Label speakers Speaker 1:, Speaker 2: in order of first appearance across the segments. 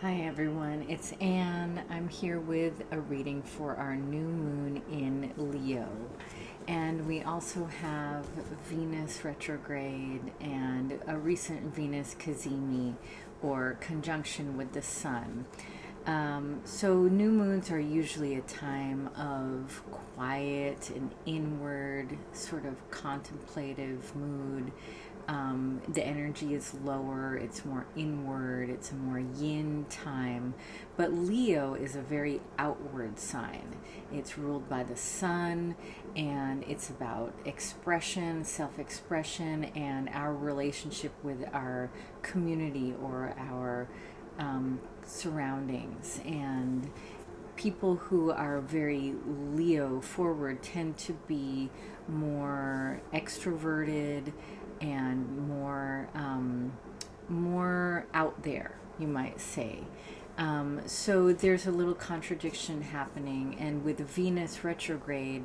Speaker 1: Hi everyone, it's Anne. I'm here with a reading for our new moon in Leo. And we also have Venus retrograde and a recent Venus cazimi or conjunction with the sun. So new moons are usually a time of quiet and inward, sort of contemplative mood. The energy is lower, it's more inward, it's a more yin time. But Leo is a very outward sign. It's ruled by the sun, and it's about expression, self expression, and our relationship with our community or our surroundings. And people who are very Leo forward tend to be more extroverted and more out there, you might say. So there's a little contradiction happening, and with Venus retrograde,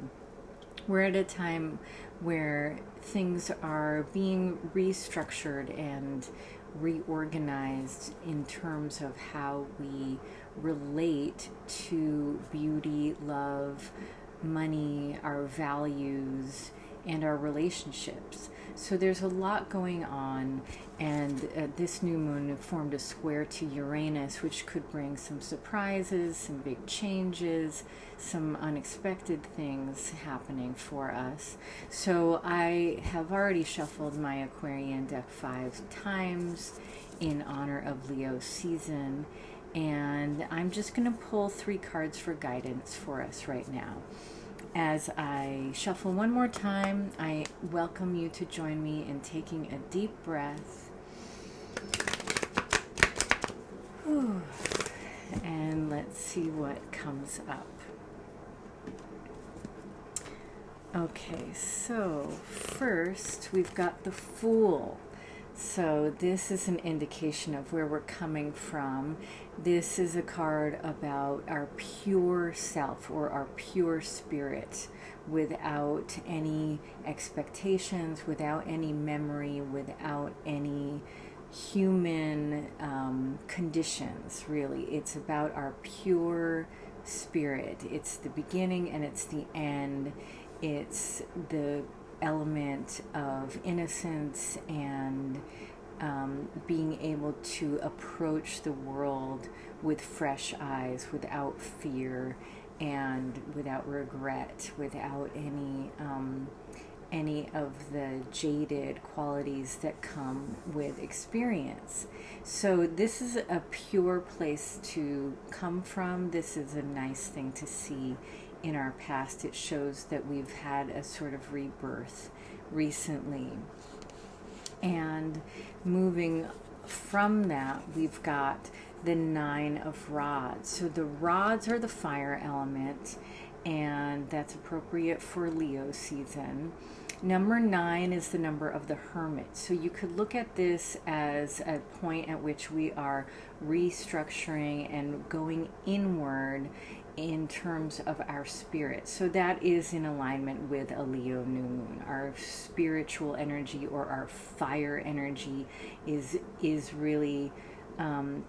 Speaker 1: we're at a time where things are being restructured and reorganized in terms of how we relate to beauty, love, money, our values, and our relationships. So there's a lot going on, and this new moon formed a square to Uranus, which could bring some surprises, some big changes, some unexpected things happening for us. So I have already shuffled my Aquarian deck 5 times in honor of Leo season, and I'm just going to pull 3 cards for guidance for us right now. As I shuffle one more time, I welcome you to join me in taking a deep breath. Whew. And let's see what comes up. Okay, so first we've got the Fool. So this is an indication of where we're coming from. This is a card about our pure self or our pure spirit, without any expectations, without any memory, without any human conditions, really. It's about our pure spirit. It's the beginning and it's the end. It's the element of innocence and being able to approach the world with fresh eyes, without fear and without regret, without any of the jaded qualities that come with experience. So this is a pure place to come from. This is a nice thing to see in our past. It shows that we've had a sort of rebirth recently. And moving from that, we've got the 9 of Rods. So the rods are the fire element, and that's appropriate for Leo season. Number 9 is the number of the Hermit. So you could look at this as a point at which we are restructuring and going inward in terms of our spirit. So that is in alignment with a Leo new moon. Our spiritual energy or our fire energy is really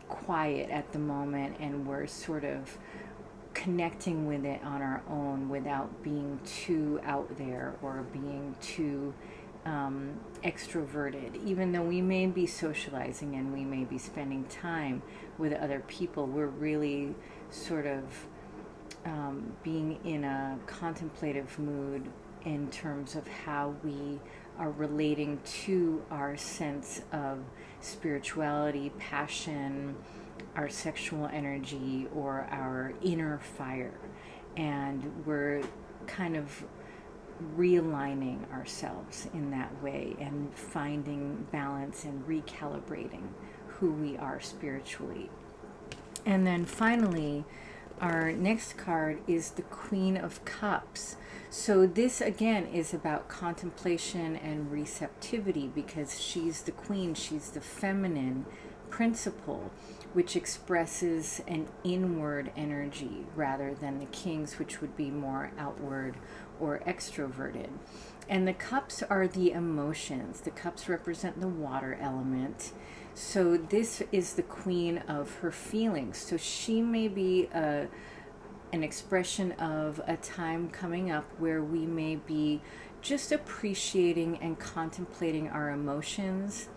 Speaker 1: quiet at the moment, and we're sort of connecting with it on our own without being too out there or being too extroverted. Even though we may be socializing and we may be spending time with other people, we're really sort of being in a contemplative mood in terms of how we are relating to our sense of spirituality, passion, our sexual energy, or our inner fire. And we're kind of realigning ourselves in that way and finding balance and recalibrating who we are spiritually. And then finally, our next card is the Queen of Cups. So this again is about contemplation and receptivity, because she's the queen, she's the feminine principle, which expresses an inward energy rather than the kings, which would be more outward or extroverted. And the cups are the emotions. The cups represent the water element. So this is the queen of her feelings. So she may be an expression of a time coming up where we may be just appreciating and contemplating our emotions.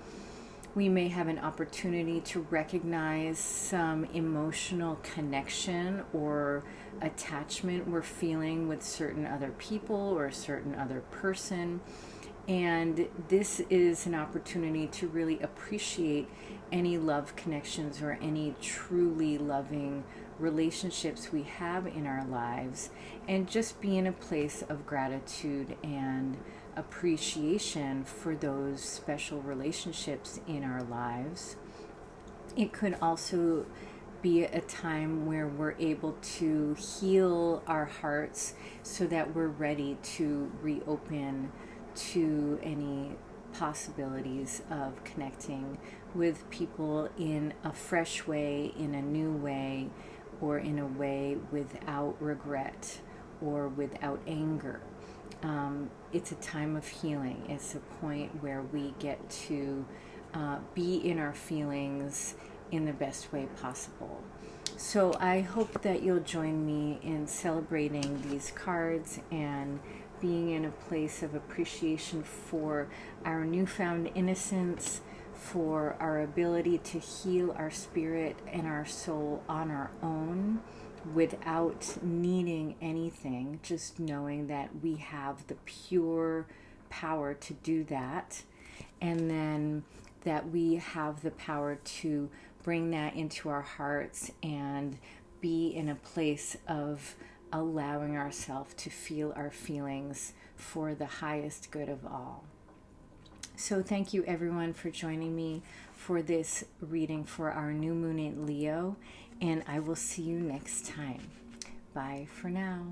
Speaker 1: We may have an opportunity to recognize some emotional connection or attachment we're feeling with certain other people or a certain other person. And this is an opportunity to really appreciate any love connections or any truly loving relationships we have in our lives, and just be in a place of gratitude and appreciation for those special relationships in our lives. It could also be a time where we're able to heal our hearts so that we're ready to reopen to any possibilities of connecting with people in a fresh way, in a new way, or in a way without regret or without anger. It's a time of healing. It's a point where we get to be in our feelings in the best way possible. So I hope that you'll join me in celebrating these cards and being in a place of appreciation for our newfound innocence, for our ability to heal our spirit and our soul on our own without needing anything, just knowing that we have the pure power to do that, and then that we have the power to bring that into our hearts and be in a place of allowing ourselves to feel our feelings for the highest good of all. So thank you everyone for joining me for this reading for our new moon in Leo, and I will see you next time. Bye for now.